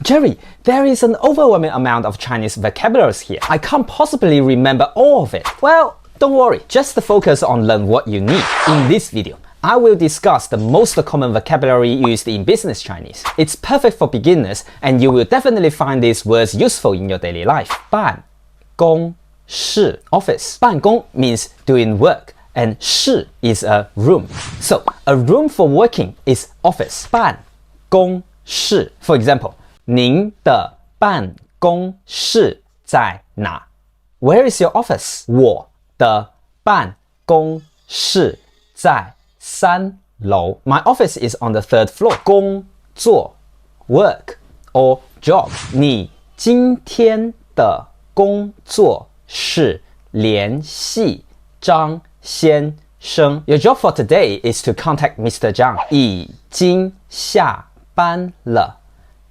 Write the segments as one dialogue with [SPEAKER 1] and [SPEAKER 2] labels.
[SPEAKER 1] Jerry, there is an overwhelming amount of Chinese vocabularies here. I can't possibly remember all of it. Well, don't worry, just focus on learn what you need. In this video, I will discuss the most common vocabulary used in business Chinese. It's perfect for beginners and you will definitely find these words useful in your daily life. 办公室 office. 办公 means doing work and 室 is a room. So, a room for working is office. 办公室 For example, 您的办公室在哪 Where is your office? 我的办公室在3楼 My office is on the 3rd floor. 工作 work or job. 你今天的工作是联系张先生 Your job for today is to contact Mr. Zhang. 已经下班了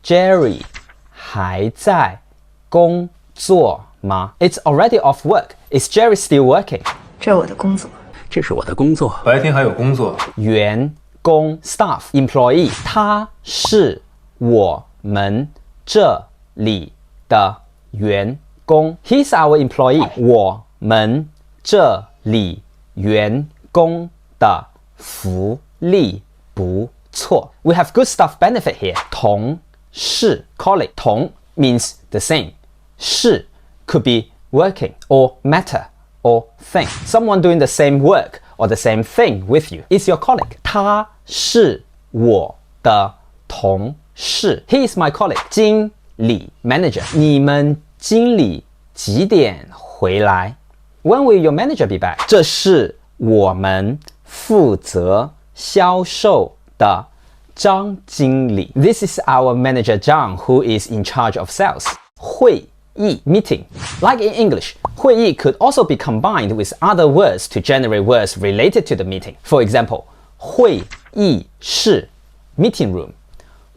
[SPEAKER 1] Jerry 还在工作吗 It's already off work. Is Jerry still working?
[SPEAKER 2] 这是我的工作。
[SPEAKER 3] 这是我的工作。
[SPEAKER 4] 白天还有工作。
[SPEAKER 1] 员工 staff employee 他是我们这里的员工 He's our employee 我们这里员工的福利不错 We have good staff benefit here 同事 colleague 同 means the same 事 could be working or matter or thing. Someone doing the same work or the same thing with you is your colleague. 他是我的同事 He is my colleague. 经理 manager. 你们经理几点回来 When will your manager be back? 这是我们负责销售的张经理 This is our manager Zhang who is in charge of sales. 会议 meeting. Like in English, 会议 could also be combined with other words to generate words related to the meeting. For example, 会议室 meeting room.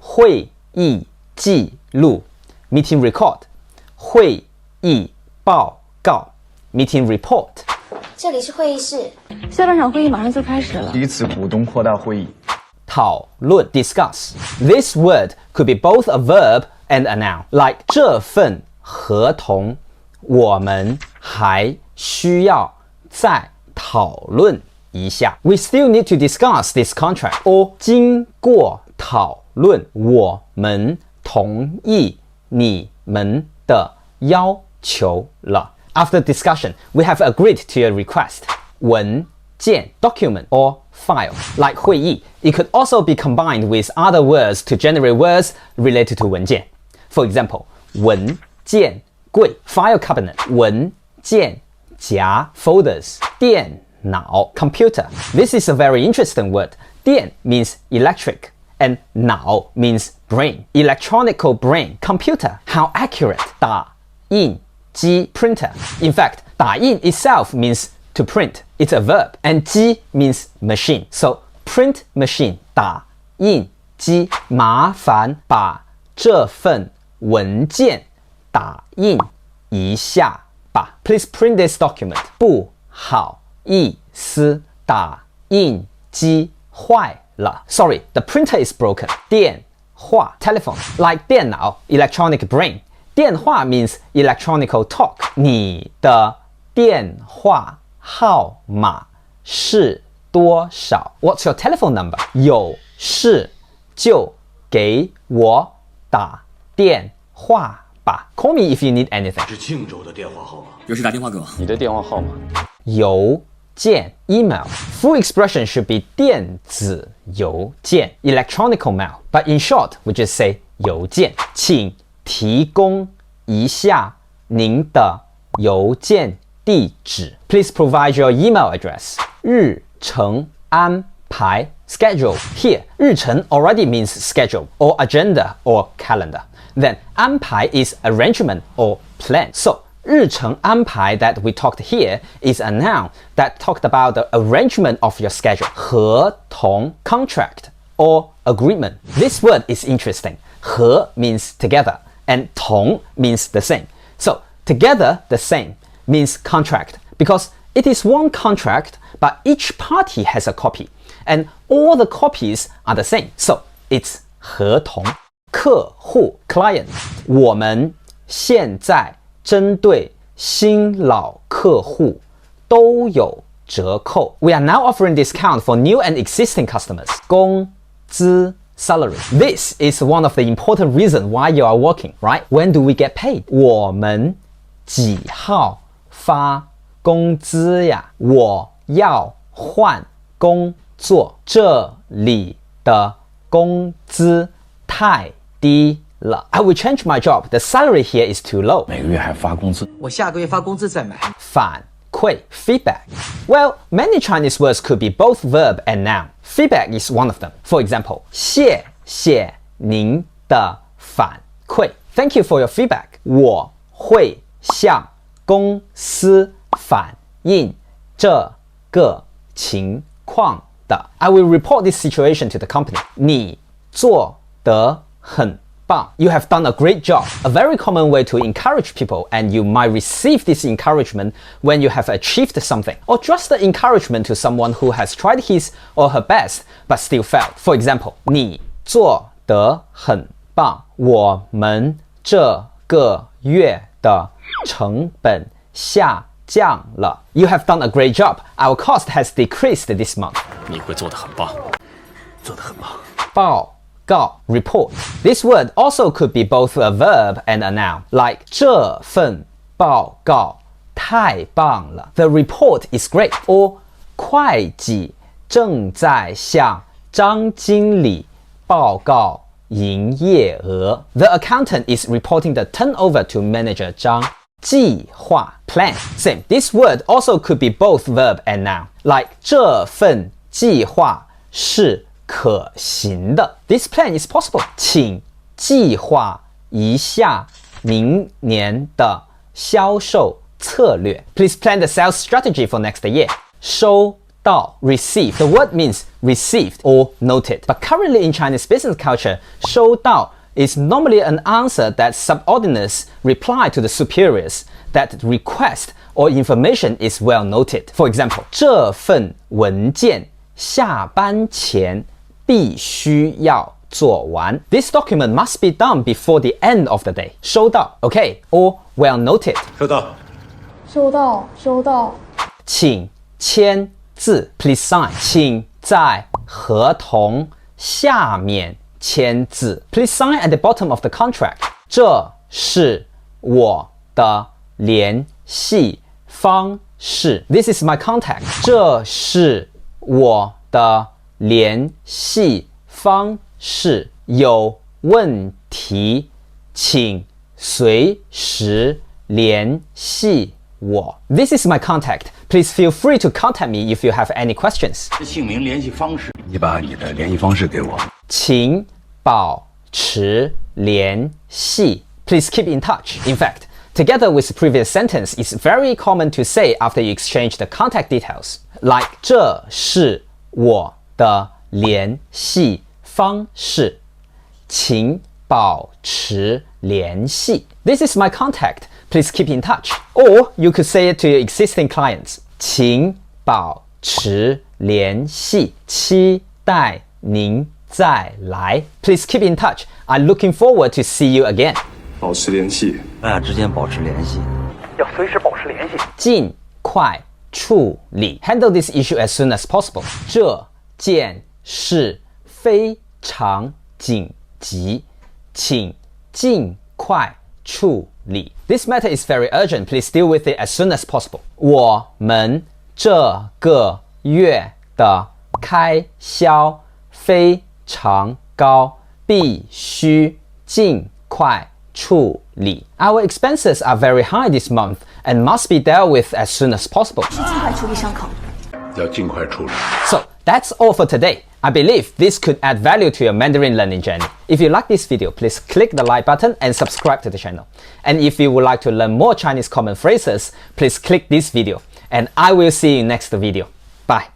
[SPEAKER 1] 会议记录 meeting record. 会议报告 meeting report.
[SPEAKER 5] 这里是会议室，
[SPEAKER 2] 下半场会议马上就开始了。
[SPEAKER 4] 第一次股东扩大会议。
[SPEAKER 1] 讨论 discuss. This word could be both a verb and a noun. Like 这份合同我们还需要再讨论一下 We still need to discuss this contract. Or 经过讨论我们同意你们的要求了 After discussion, we have agreed to your request. 文件 document or file. Like 会议, it could also be combined with other words to generate words related to 文件 For example, 文件柜 file cabinet 文件夹 folders 电脑 computer This is a very interesting word 电 means electric and 脑 means brain electronical brain computer How accurate 打印机 printer In fact 打印 itself means to print It's a verb and 机 means machine So print machine 打印机麻烦把这份文件打印一下吧 Please print this document 不好意思打印机坏了 Sorry, the printer is broken 电话 telephone Like 电脑 electronic brain 电话 means electronical talk 你的电话号码是多少 What's your telephone number 有事就给我打电话Call me if you need anything.
[SPEAKER 3] 是庆州的电话号码。有事打电话给我。
[SPEAKER 4] 你的电话号码。
[SPEAKER 1] 邮件 email. Full expression should be 电子邮件 electronical mail. But in short, we just say 邮件。请提供一下您的邮件地址。Please provide your email address. 日程安排 schedule. Here, 日程 already means schedule or agenda or calendar. Then 安排 is arrangement or plan. So 日程安排 that we talked here is a noun that talked about the arrangement of your schedule. 合同 contract or agreement. This word is interesting. 合 means together and 同 means the same. So together the same means contract because it is one contract but each party has a copy and all the copies are the same. So it's 合同。客户 client， 我们现在针对新老客户都有折扣。We are now offering discount for new and existing customers. 工资 salary. This is one of the important reasons why you are working, right? When do we get paid? 我们几号发工资呀？我要换工作，这里的工资太低了。I will change my job. The salary here is too low.
[SPEAKER 3] 每个月还发工资，
[SPEAKER 6] 我下个月发工资再买。
[SPEAKER 1] 反馈 feedback. Well, many Chinese words could be both verb and noun. Feedback is one of them. For example, 谢谢您的反馈. Thank you for your feedback. 我会向公司反映这个情况的. I will report this situation to the company. 你做得很棒. You have done a great job. A very common way to encourage people, and you might receive this encouragement when you have achieved something, or just the encouragement to someone who has tried his or her best but still failed. For example, 你做得很棒，我们这个月的成本下降了. You have done a great job. Our cost has decreased this month.
[SPEAKER 3] 你会做得很棒，做得很棒。
[SPEAKER 1] 报告 report. This word also could be both a verb and a noun, like 这份报告太棒了. The report is great. Or 会计正在向张经理报告营业额. The accountant is reporting the turnover to manager Zhang. 计划 plan. Same. This word also could be both verb and noun, like 这份计划是可行的. This plan is possible. 请计划一下明年的销售策略. Please plan the sales strategy for next year. 收到 receive. The word means received or noted. But currently in Chinese business culture, 收到 is normally an answer that subordinates reply to the superiors, that request or information is well noted. For example, 这份文件下班前必须要做完. This document must be done before the end of the day. 收到 okay, or well noted.
[SPEAKER 7] 收到。
[SPEAKER 2] 收到，收到。
[SPEAKER 1] 请签字 please sign. 请在合同下面签字 please sign at the bottom of the contract. 这是我的联系方式. This is my contact. 这是我的联系方式，有问题请随时联系我. This is my contact. Please feel free to contact me if you have any questions.
[SPEAKER 7] 姓名、联系方式，
[SPEAKER 3] 你把你的联系方式给我。
[SPEAKER 1] 请保持联系. Please keep in touch. In fact, together with the previous sentence, it's very common to say after you exchange the contact details. Like 这是我的联系方式，请保持联系. This is my contact. Please keep in touch. Or you could say it to your existing clients. 请保持联系，期待您再来. Please keep in touch. I'm looking forward to see you again.
[SPEAKER 4] 保持联系，
[SPEAKER 3] 咱俩之间保持联系，
[SPEAKER 7] 要随时保持联系。
[SPEAKER 1] 尽快处理. Handle this issue as soon as possible. 这件事非常紧急，请尽快处理. This matter is very urgent. Please deal with it as soon as possible. 我们这个月的开销非常高，必须尽快处理. Our expenses are very high this month and must be dealt with as soon as possible.
[SPEAKER 2] 尽快处理伤口。
[SPEAKER 7] 要尽快处理。
[SPEAKER 1] So that's all for today. I believe this could add value to your Mandarin learning journey. If you like this video, please click the like button and subscribe to the channel. And if you would like to learn more Chinese common phrases, please click this video. And I will see you next video. Bye.